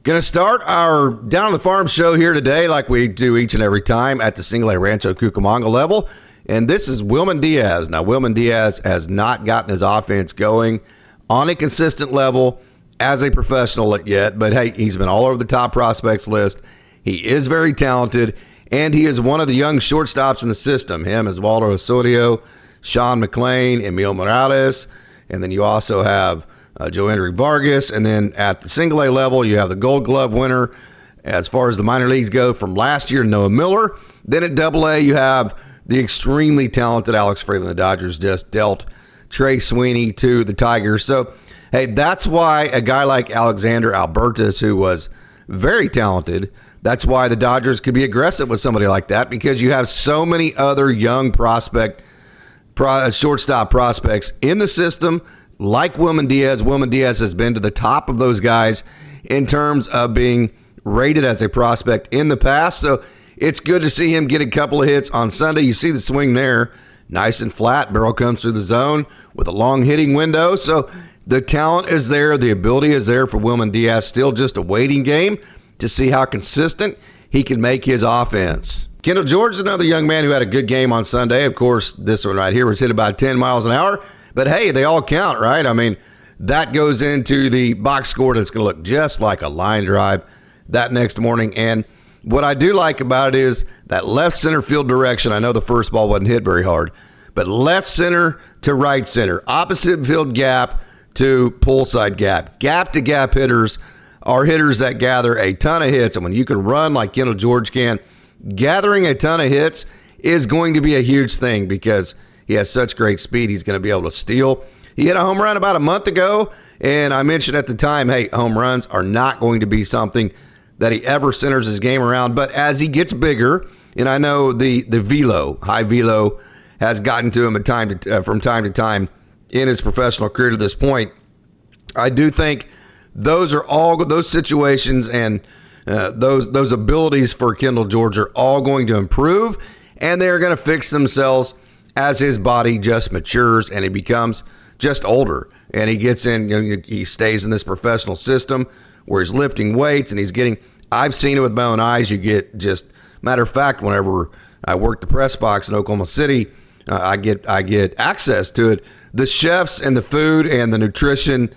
Going to start our Down on the Farm show here today like we do each and every time at the Single A Rancho Cucamonga level. And this is Wilman Diaz. Now, Wilman Diaz has not gotten his offense going on a consistent level as a professional yet. But, hey, he's been all over the top prospects list. He is very talented, and he is one of the young shortstops in the system. Him, Oswaldo Osorio, Sean McClain, Emil Morales. And then you also have Joe-Henry Vargas, and then at the Single A level, you have the Gold Glove winner as far as the minor leagues go from last year, Noah Miller. Then at Double A, you have the extremely talented Alex Freeland. The Dodgers just dealt Trey Sweeney to the Tigers. So, hey, that's why a guy like Alexander Albertus, who was very talented, that's why the Dodgers could be aggressive with somebody like that, because you have so many other young shortstop prospects in the system like Wilman Diaz. Wilman Diaz has been to the top of those guys in terms of being rated as a prospect in the past. So it's good to see him get a couple of hits on Sunday. You see the swing there, nice and flat. Barrel comes through the zone with a long hitting window. So the talent is there. The ability is there for Wilman Diaz. Still just a waiting game to see how consistent he can make his offense. Kendall George is another young man who had a good game on Sunday. Of course, this one right here was hit about 10 miles an hour. But, hey, they all count, right? I mean, that goes into the box score, and it's going to look just like a line drive that next morning. And what I do like about it is that left center field direction. I know the first ball wasn't hit very hard, but left center to right center, opposite field gap to pull side gap. Gap-to-gap hitters are hitters that gather a ton of hits. And when you can run like Kendall George can, gathering a ton of hits is going to be a huge thing because he has such great speed. He's going to be able to steal. He hit a home run about a month ago, and I mentioned at the time, hey, home runs are not going to be something that he ever centers his game around. But as he gets bigger, and I know the velo, high velo, has gotten to him from time to time in his professional career to this point, I do think those are all those situations and those abilities for Kendall George are all going to improve, and they're going to fix themselves as his body just matures and he becomes just older and he gets in, he stays in this professional system where he's lifting weights and he's getting, I've seen it with my own eyes. You get just, matter of fact, whenever I worked the press box in Oklahoma City, I get access to it. The chefs and the food and the nutrition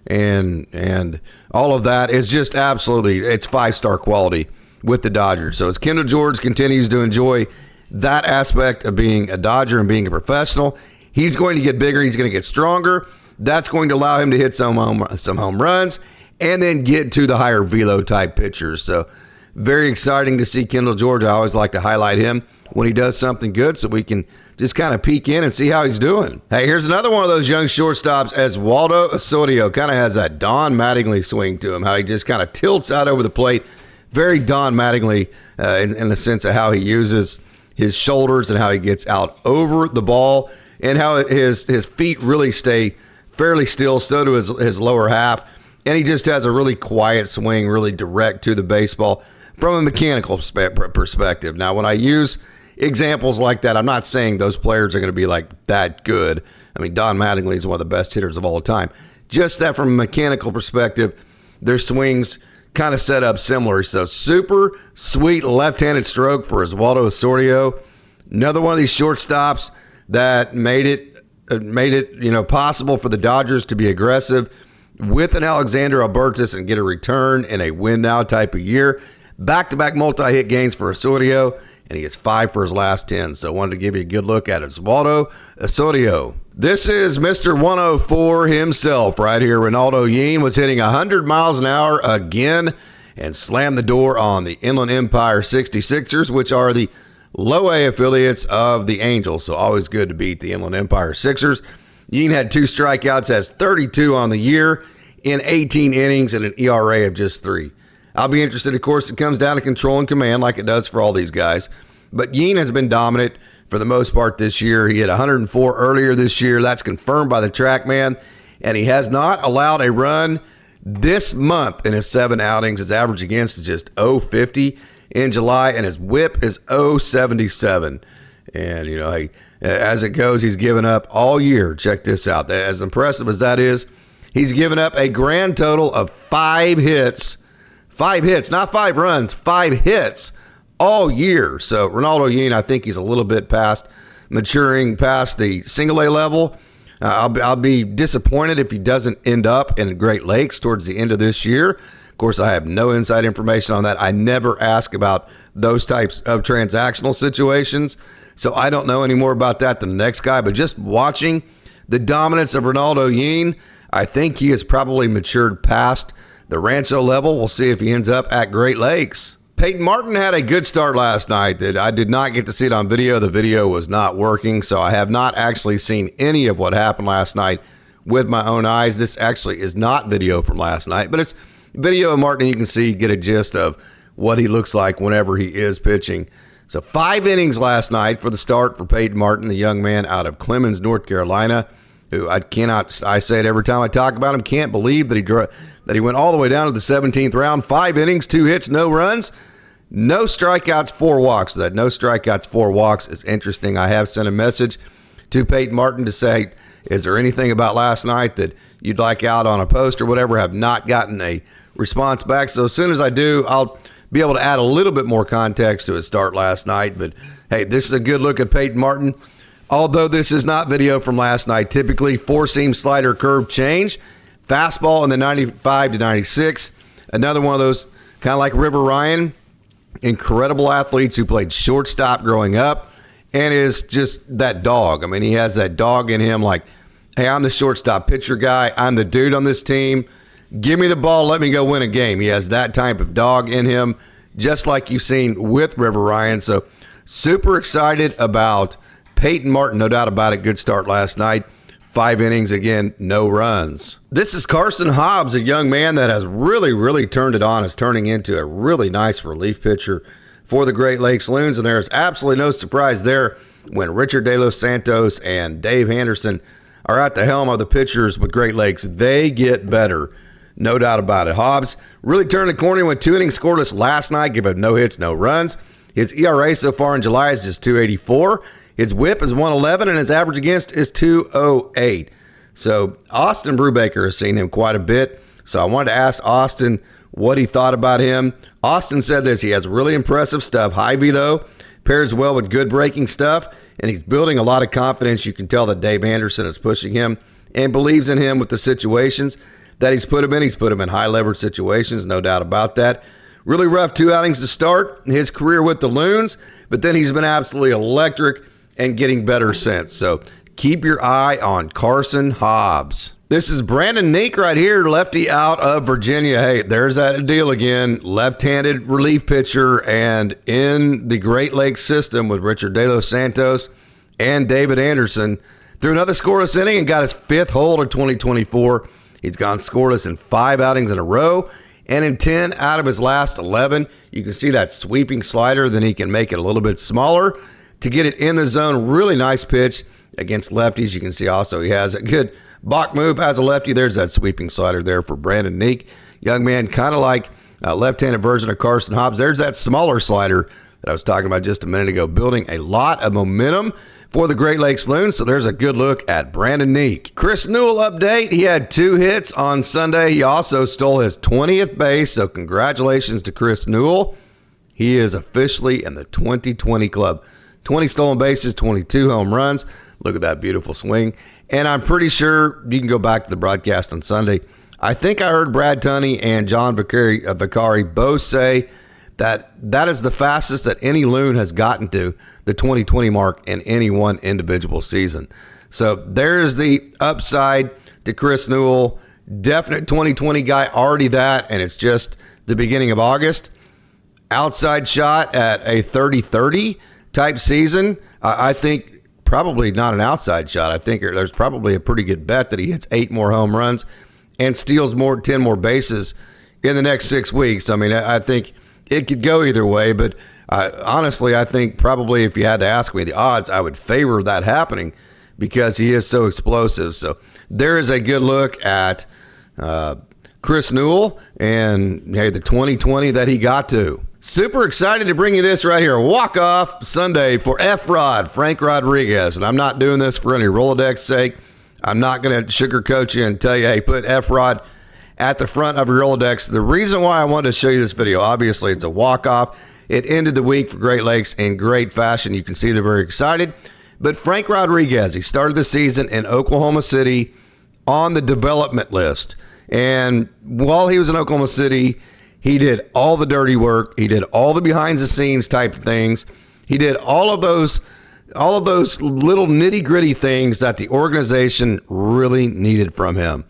and all of that is just absolutely, it's 5-star quality with the Dodgers. So as Kendall George continues to enjoy that aspect of being a Dodger and being a professional, he's going to get bigger. He's going to get stronger. That's going to allow him to hit some home runs and then get to the higher velo type pitchers. So very exciting to see Kendall George. I always like to highlight him when he does something good so we can just kind of peek in and see how he's doing. Hey, here's another one of those young shortstops. Oswaldo Osorio kind of has that Don Mattingly swing to him, how he just kind of tilts out over the plate. Very Don Mattingly in the sense of how he uses his shoulders and how he gets out over the ball and how his feet really stay fairly still, so do his lower half. And he just has a really quiet swing, really direct to the baseball from a mechanical perspective. Now, when I use examples like that, I'm not saying those players are going to be like that good. I mean, Don Mattingly is one of the best hitters of all time. Just that from a mechanical perspective, their swings kind of set up similar. So super sweet left-handed stroke for Oswaldo Osorio. Another one of these shortstops that made it possible for the Dodgers to be aggressive with an Alexander Albertus and get a return in a win now type of year. Back-to-back multi-hit games for Osorio, and he gets 5 for his last 10. So I wanted to give you a good look at Oswaldo Osorio. This is Mr. 104 himself right here. Ronaldo Yeen was hitting 100 miles an hour again and slammed the door on the Inland Empire 66ers, which are the low A affiliates of the Angels. So always good to beat the Inland Empire Sixers. Yeen had 2 strikeouts, has 32 on the year in 18 innings and an ERA of just 3. I'll be interested, of course, it comes down to control and command like it does for all these guys. But Yeen has been dominant for the most part this year. He hit 104 earlier this year. That's confirmed by the TrackMan. And he has not allowed a run this month in his 7 outings. His average against is just .050 in July, and his whip is .077. And, as it goes, he's given up all year. Check this out. As impressive as that is, he's given up a grand total of 5 hits 5 hits, not 5 runs, 5 hits all year. So Ronaldo Yin, I think he's a little bit maturing past the single A level. I'll be disappointed if he doesn't end up in Great Lakes towards the end of this year. Of course, I have no inside information on that. I never ask about those types of transactional situations, so I don't know any more about that than the next guy. But just watching the dominance of Ronaldo Yin, I think he has probably matured past the Rancho level. We'll see if he ends up at Great Lakes. PaytonMartin had a good start last night. I did not get to see it on video. The video was not working, so I have not actually seen any of what happened last night with my own eyes. This actually is not video from last night, but it's video of Martin. You can see, get a gist of what he looks like whenever he is pitching. So 5 innings last night for the start for PaytonMartin, the young man out of Clemens, North Carolina, who I say it every time I talk about him, can't believe that he went all the way down to the 17th round. 5 innings, 2 hits, no runs. No strikeouts, 4 walks. That no strikeouts, 4 walks is interesting. I have sent a message to PaytonMartin to say, is there anything about last night that you'd like out on a post or whatever? Have not gotten a response back. So as soon as I do, I'll be able to add a little bit more context to his start last night. But hey, this is a good look at PaytonMartin. Although this is not video from last night, typically 4-seam slider curve change, fastball in the 95 to 96. Another one of those kind of like River Ryan, incredible athletes who played shortstop growing up and is just that dog. I mean, he has that dog in him like, hey, I'm the shortstop pitcher guy. I'm the dude on this team. Give me the ball. Let me go win a game. He has that type of dog in him, just like you've seen with River Ryan. So super excited about PaytonMartin. No doubt about it. Good start last night. 5 innings, again, no runs. This is Carson Hobbs, a young man that has really turned it on, is turning into a really nice relief pitcher for the Great Lakes Loons, and there's absolutely no surprise there when Richard De Los Santos and Dave Henderson are at the helm of the pitchers with Great Lakes. They get better, no doubt about it. Hobbs really turned the corner, went 2 innings scoreless last night, gave up no hits, no runs. His ERA so far in July is just 2.84. His whip is 111, and his average against is 208. So Austin Brubaker has seen him quite a bit. So I wanted to ask Austin what he thought about him. Austin said this: he has really impressive stuff. High velo, pairs well with good breaking stuff, and he's building a lot of confidence. You can tell that Dave Anderson is pushing him and believes in him with the situations that he's put him in. He's put him in high leverage situations, no doubt about that. Really rough 2 outings to start his career with the Loons, but then he's been absolutely electric and getting better since. So keep your eye on Carson Hobbs. This is Brandon Neek right here, lefty out of Virginia. Hey, there's that deal again. Left-handed relief pitcher, and in the Great Lakes system with Richard De Los Santos and David Anderson. Threw another scoreless inning and got his 5th hold of 2024. He's gone scoreless in 5 outings in a row, and in 10 out of his last 11. You can see that sweeping slider, then he can make it a little bit smaller to get it in the zone. Really nice pitch against lefties. You can see also he has a good balk move as a lefty. There's that sweeping slider there for Brandon Neek. Young man, kind of like a left-handed version of Carson Hobbs. There's that smaller slider that I was talking about just a minute ago, building a lot of momentum for the Great Lakes Loons. So there's a good look at Brandon Neek. Chris Newell update. He had 2 hits on Sunday. He also stole his 20th base. So congratulations to Chris Newell. He is officially in the 2020 club. 20 stolen bases, 22 home runs. Look at that beautiful swing. And I'm pretty sure you can go back to the broadcast on Sunday. I think I heard Brad Tunney and John Vicari both say that is the fastest that any Loon has gotten to the 2020 mark in any one individual season. So there's the upside to Chris Newell. Definite 2020 guy, already that, and it's just the beginning of August. Outside shot at a 30-30 type season. I think probably not an outside shot. I think there's probably a pretty good bet that he hits 8 more home runs and steals 10 more bases in the next 6 weeks. I mean, I think it could go either way, but honestly, I think probably if you had to ask me the odds, I would favor that happening because he is so explosive. So there is a good look at Chris Newell and hey, the 2020 that he got to. Super excited to bring you this right here. Walk-off Sunday for F-Rod, Frank Rodriguez. And I'm not doing this for any Rolodex sake. I'm not going to sugarcoat you and tell you, hey, put F-Rod at the front of your Rolodex. The reason why I wanted to show you this video, obviously it's a walk-off. It ended the week for Great Lakes in great fashion. You can see they're very excited. But Frank Rodriguez, he started the season in Oklahoma City on the development list. And while he was in Oklahoma City, he did all the dirty work. He did all the behind-the-scenes type of things. He did all of those little nitty-gritty things that the organization really needed from him.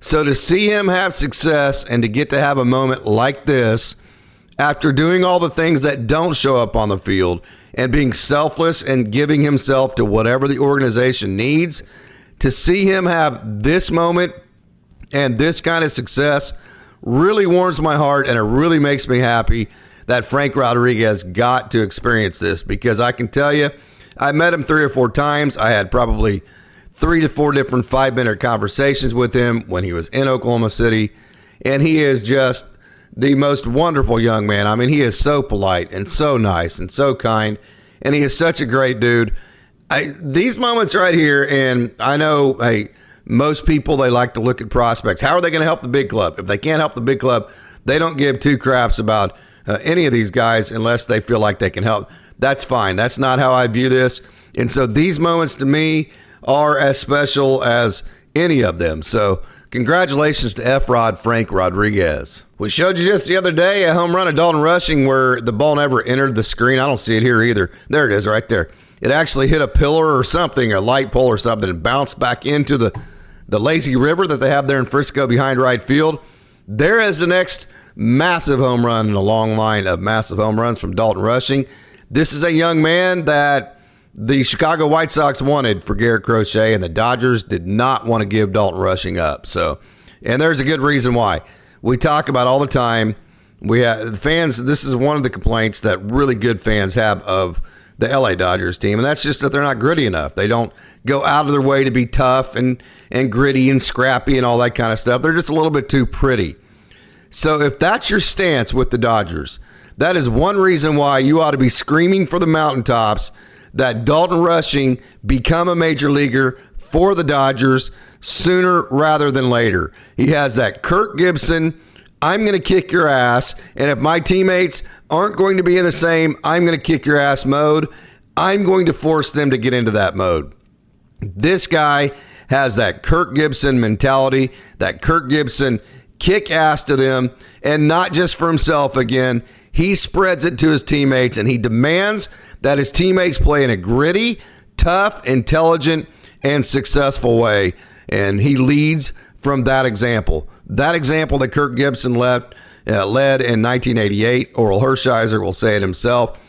So to see him have success and to get to have a moment like this after doing all the things that don't show up on the field and being selfless and giving himself to whatever the organization needs, to see him have this moment and this kind of success really warms my heart, and it really makes me happy that Frank Rodriguez got to experience this, because I can tell you, I met him 3 or 4 times. I had probably 3 to 4 different 5-minute conversations with him when he was in Oklahoma City, and he is just the most wonderful young man. I mean, he is so polite and so nice and so kind, and he is such a great dude. These moments right here, and I know, hey, most people, they like to look at prospects. How are they going to help the big club? If they can't help the big club, they don't give 2 craps about any of these guys unless they feel like they can help. That's fine. That's not how I view this. And so these moments to me are as special as any of them. So congratulations to F-Rod Frank Rodriguez. We showed you just the other day a home run of Dalton Rushing where the ball never entered the screen. I don't see it here either. There it is right there. It actually hit a pillar or something, a light pole or something, and bounced back into the lazy river that they have there in Frisco behind right field. There is the next massive home run in a long line of massive home runs from Dalton Rushing. This is a young man that the Chicago White Sox wanted for Garrett Crochet, and the Dodgers did not want to give Dalton Rushing up. So, and there's a good reason why. We talk about all the time. We have fans. This is one of the complaints that really good fans have of the LA Dodgers team, and that's just that they're not gritty enough. They don't go out of their way to be tough and gritty and scrappy and all that kind of stuff. They're just a little bit too pretty. So if that's your stance with the Dodgers, that is one reason why you ought to be screaming for the mountaintops that Dalton Rushing become a major leaguer for the Dodgers sooner rather than later. He has that Kirk Gibson, I'm going to kick your ass, and if my teammates aren't going to be in the same I'm going to kick your ass mode, I'm going to force them to get into that mode. This guy has that Kirk Gibson mentality, that Kirk Gibson kick ass to them, and not just for himself again. He spreads it to his teammates, and he demands that his teammates play in a gritty, tough, intelligent, and successful way. And he leads from that example. That example that Kirk Gibson led in 1988, Oral Hershiser will say it himself.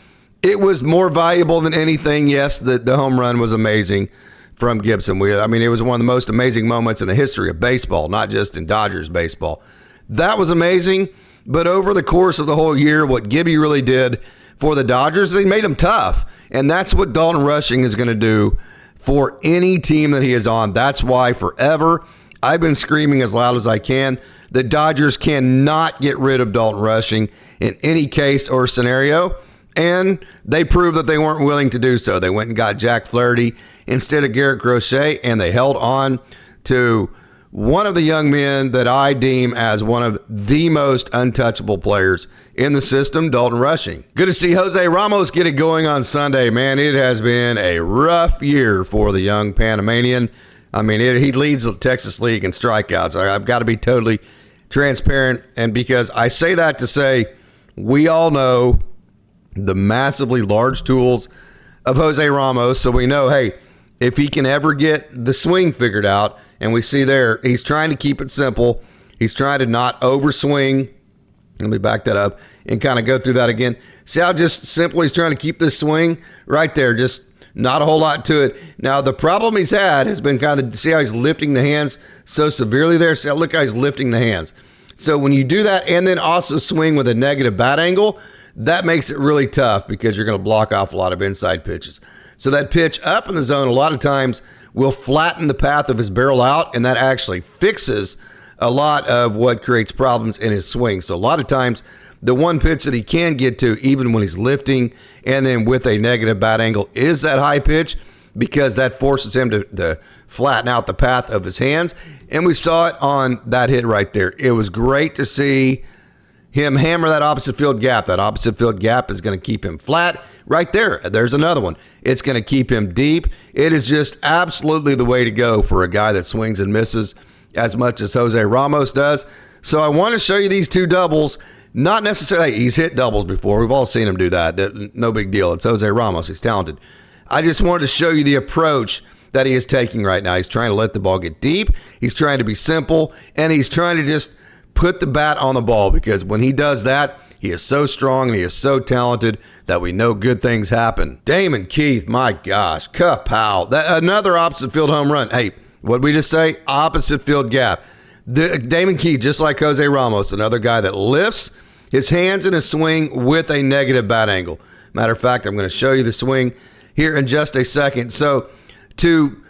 It was more valuable than anything. Yes, the home run was amazing from Gibson. It was one of the most amazing moments in the history of baseball, not just in Dodgers baseball. That was amazing. But over the course of the whole year, what Gibby really did for the Dodgers, he made them tough. And that's what Dalton Rushing is going to do for any team that he is on. That's why forever I've been screaming as loud as I can. The Dodgers cannot get rid of Dalton Rushing in any case or scenario. And they proved that they weren't willing to do so. They went and got Jack Flaherty instead of Garrett Crochet, and they held on to one of the young men that I deem as one of the most untouchable players in the system, Dalton Rushing. Good to see Jose Ramos get it going on Sunday. Man, it has been a rough year for the young Panamanian. He leads the Texas League in strikeouts. I've got to be totally transparent, and because I say that to say we all know the massively large tools of Jose Ramos, so we know, hey, if he can ever get the swing figured out, and we see there, he's trying to keep it simple. He's trying to not overswing. Let me back that up and kind of go through that again. See how just simple he's trying to keep this swing right there. Just not a whole lot to it. Now, the problem he's had has been kind of, see how he's lifting the hands so severely there? See how, look how he's lifting the hands. So when you do that and then also swing with a negative bat angle, that makes it really tough because you're going to block off a lot of inside pitches. So that pitch up in the zone a lot of times will flatten the path of his barrel out, and that actually fixes a lot of what creates problems in his swing. So a lot of times, the one pitch that he can get to, even when he's lifting and then with a negative bat angle, is that high pitch, because that forces him to flatten out the path of his hands. And we saw it on that hit right there. It was great to see him hammer that opposite field gap. That opposite field gap is going to keep him flat. Right there, there's another one. It's going to keep him deep. It is just absolutely the way to go for a guy that swings and misses as much as Jose Ramos does. So I want to show you these two doubles. Not necessarily, he's hit doubles before. We've all seen him do that. No big deal. It's Jose Ramos. He's talented. I just wanted to show you the approach that he is taking right now. He's trying to let the ball get deep. He's trying to be simple, and he's trying to just put the bat on the ball, because when he does that, he is so strong and he is so talented that we know good things happen. Damon Keith, my gosh, kapow. Another opposite field home run. Hey, what did we just say? Opposite field gap. Damon Keith, just like Jose Ramos, another guy that lifts his hands in his swing with a negative bat angle. Matter of fact, I'm going to show you the swing here in just a second. So to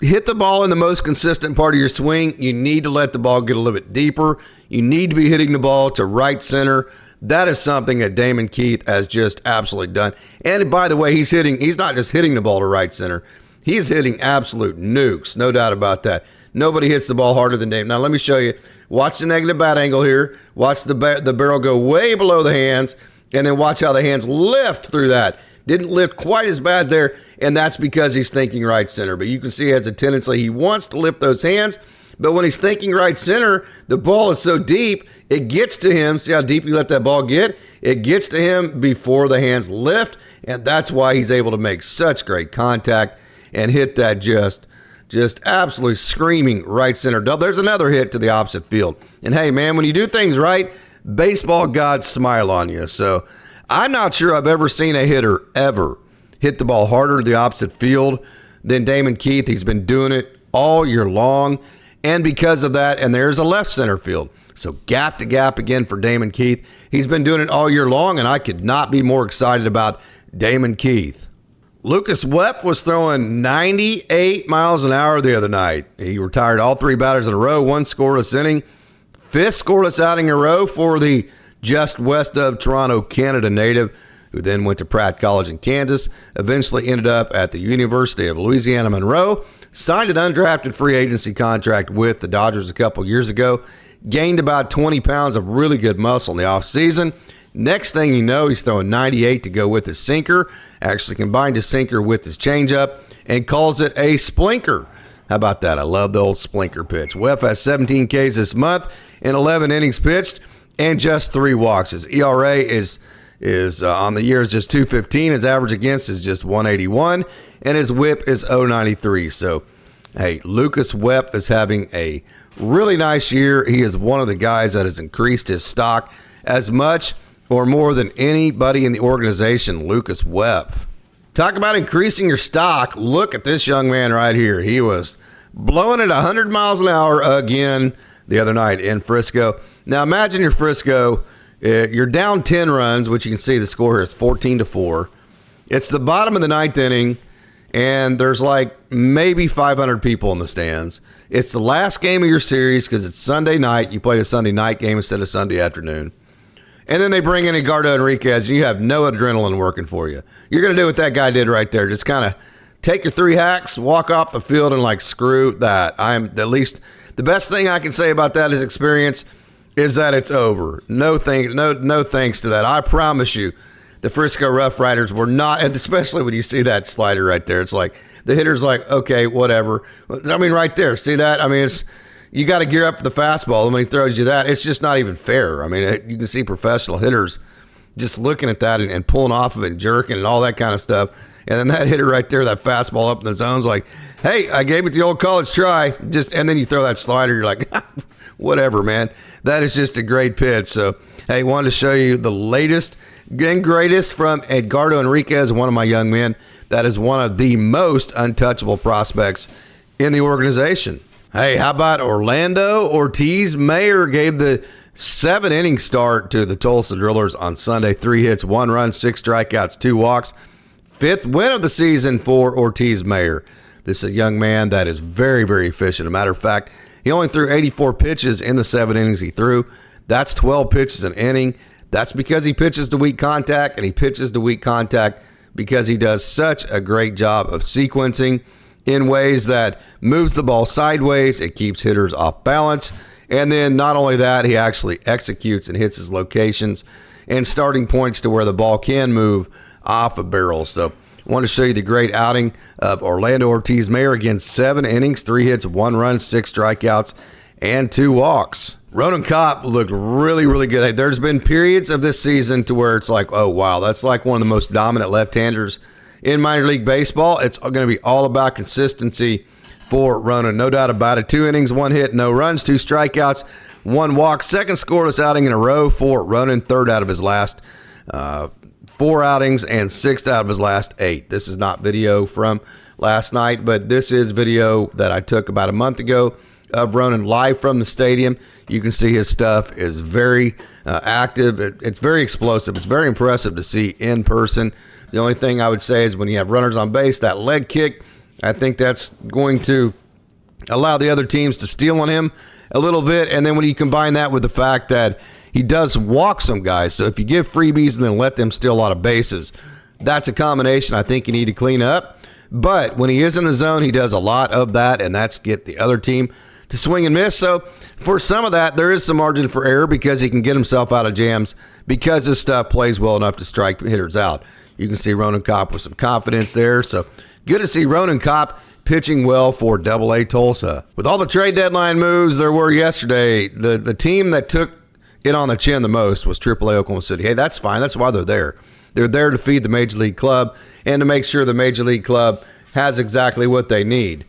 hit the ball in the most consistent part of your swing, you need to let the ball get a little bit deeper. You need to be hitting the ball to right center. That is something that Damon Keith has just absolutely done. And by the way, he's not just hitting the ball to right center. He's hitting absolute nukes, no doubt about that. Nobody hits the ball harder than Damon. Now, let me show you. Watch the negative bat angle here. Watch the barrel go way below the hands, and then watch how the hands lift through that. Didn't lift quite as bad there, and that's because he's thinking right center. But you can see he has a tendency. He wants to lift those hands, but when he's thinking right center, the ball is so deep, it gets to him. See how deep you let that ball get? It gets to him before the hands lift, and that's why he's able to make such great contact and hit that just absolutely screaming right center double. There's another hit to the opposite field. And hey, man, when you do things right, baseball gods smile on you. So I'm not sure I've ever seen a hitter ever hit the ball harder to the opposite field than Damon Keith. He's been doing it all year long. And because of that, and there's a left center field. So gap to gap again for Damon Keith. He's been doing it all year long, and I could not be more excited about Damon Keith. Lucas Wepp was throwing 98 miles an hour the other night. He retired all three batters in a row, one scoreless inning, fifth scoreless outing in a row for the just west of Toronto, Canada native, who then went to Pratt College in Kansas, eventually ended up at the University of Louisiana Monroe, signed an undrafted free agency contract with the Dodgers a couple years ago, gained about 20 pounds of really good muscle in the offseason. Next thing you know, he's throwing 98 to go with his sinker, actually combined his sinker with his changeup, and calls it a splinker. How about that? I love the old splinker pitch. Wepp has 17 Ks this month in 11 innings pitched and just 3 walks. His ERA is on the year is just 2.15. His average against is just 181, and his WHIP is 0.93. So, hey, Lucas Wepp is having a really nice year. He is one of the guys that has increased his stock as much or more than anybody in the organization, Lucas Wepp. Talk about increasing your stock. Look at this young man right here. He was blowing at 100 miles an hour again the other night in Frisco. Now imagine you're Frisco. You're down 10 runs, which you can see the score here is 14-4. It's the bottom of the 9th inning, and there's like maybe 500 people in the stands. It's the last game of your series because it's Sunday night. You played a Sunday night game instead of Sunday afternoon. And then they bring in Edgardo Enriquez, and you have no adrenaline working for you. You're going to do what that guy did right there. Just kind of take your 3 hacks, walk off the field, and like, screw that. At least the best thing I can say about that is experience is that it's over. No thanks to that. I promise you, the Frisco Rough Riders were not, and especially when you see that slider right there, it's like the hitter's like, okay, whatever. I mean, right there, see that? I mean, you got to gear up for the fastball. And when he throws you that, it's just not even fair. I mean, you can see professional hitters just looking at that and pulling off of it and jerking and all that kind of stuff. And then that hitter right there, that fastball up in the zone's like, hey, I gave it the old college try. And then you throw that slider, you're like, whatever, man. That is just a great pitch. So, hey, wanted to show you the latest and greatest from Edgardo Enriquez, one of my young men. That is one of the most untouchable prospects in the organization. Hey, how about Orlando? Ortiz Mayer gave the 7-inning start to the Tulsa Drillers on Sunday. 3 hits, 1 run, 6 strikeouts, 2 walks. 5th win of the season for Ortiz Mayer. This is a young man that is very, very efficient. As a matter of fact, he only threw 84 pitches in the 7 innings he threw. That's 12 pitches an inning. That's because he pitches to weak contact, and he pitches to weak contact because he does such a great job of sequencing in ways that moves the ball sideways. It keeps hitters off balance. And then not only that, he actually executes and hits his locations and starting points to where the ball can move off of barrels. So I want to show you the great outing of Orlando Ortiz Mayer. Again, 7 innings, 3 hits, 1 run, 6 strikeouts, and 2 walks. Ronin Cop looked really, really good. There's been periods of this season to where it's like, oh, wow, that's like one of the most dominant left-handers in minor league baseball. It's going to be all about consistency for Ronin, no doubt about it. 2 innings, 1 hit, no runs, 2 strikeouts, 1 walk. Second scoreless outing in a row for Ronin. Third out of his last 4 outings and 6th out of his last 8. This is not video from last night, but this is video that I took about a month ago of Ronin live from the stadium. You can see his stuff is very active. It's very explosive. It's very impressive to see in person. The only thing I would say is when you have runners on base, that leg kick, I think that's going to allow the other teams to steal on him a little bit. And then when you combine that with the fact that he does walk some guys, so if you give freebies and then let them steal a lot of bases, that's a combination I think you need to clean up. But when he is in the zone, he does a lot of that, and that's get the other team to swing and miss. So for some of that, there is some margin for error because he can get himself out of jams because his stuff plays well enough to strike hitters out. You can see Ronin Cop with some confidence there. So good to see Ronin Cop pitching well for Double-A Tulsa. With all the trade deadline moves there were yesterday, the team that took it on the chin the most was Triple-A Oklahoma City. Hey, that's fine. That's why they're there. They're there to feed the Major League Club and to make sure the Major League Club has exactly what they need.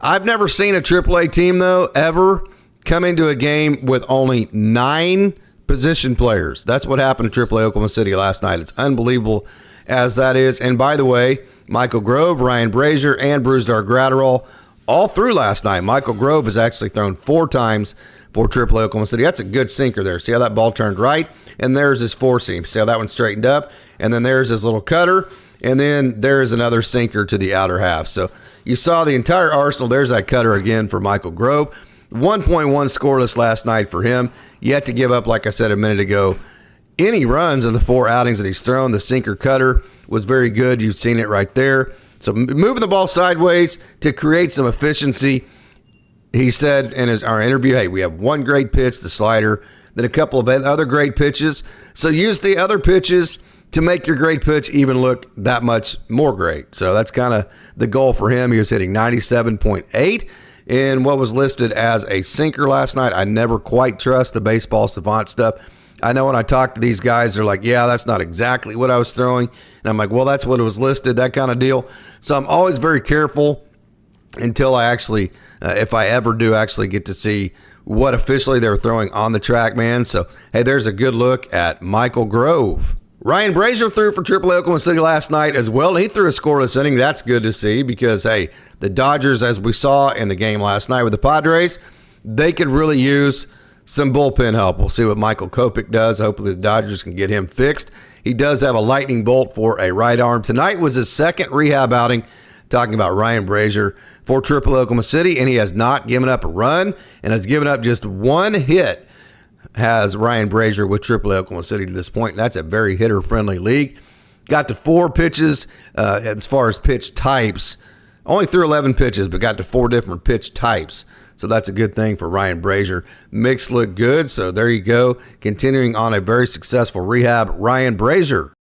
I've never seen a AAA team, though, ever come into a game with only 9 position players. That's what happened to AAA Oklahoma City last night. It's unbelievable as that is. And by the way, MichaelGrove, RyanBrasier, and Brusdar Gratterall all through last night. MichaelGrove has actually thrown 4 times for AAA Oklahoma City. That's a good sinker there. See how that ball turned right? And there's his 4-seam. See how that one straightened up? And then there's his little cutter. And then there's another sinker to the outer half. So you saw the entire arsenal. There's that cutter again for MichaelGrove. 1.1 scoreless last night for him. Yet to give up, like I said a minute ago, any runs in the 4 outings that he's thrown. The sinker cutter was very good. You've seen it right there. So moving the ball sideways to create some efficiency. He said in our interview, hey, we have 1 great pitch, the slider, then a couple of other great pitches. So use the other pitches to make your great pitch even look that much more great. So that's kind of the goal for him. He was hitting 97.8 in what was listed as a sinker last night. I never quite trust the baseball savant stuff. I know when I talk to these guys, they're like, yeah, that's not exactly what I was throwing. And I'm like, well, that's what it was listed, that kind of deal. So I'm always very careful until I actually, if I ever do actually get to see what officially they were throwing on the track, man. So, hey, there's a good look at MichaelGrove. RyanBrasier threw for AAA Oklahoma City last night as well. He threw a scoreless inning. That's good to see because, hey, the Dodgers, as we saw in the game last night with the Padres, they could really use some bullpen help. We'll see what Michael Kopech does. Hopefully the Dodgers can get him fixed. He does have a lightning bolt for a right arm. Tonight was his second rehab outing, talking about RyanBrasier for AAA Oklahoma City, and he has not given up a run and has given up just 1 hit. Has RyanBrasier with AAA Oklahoma City to this point. And that's a very hitter-friendly league. Got to 4 pitches as far as pitch types. Only threw 11 pitches, but got to 4 different pitch types. So that's a good thing for RyanBrasier. Mix looked good, so there you go. Continuing on a very successful rehab, RyanBrasier.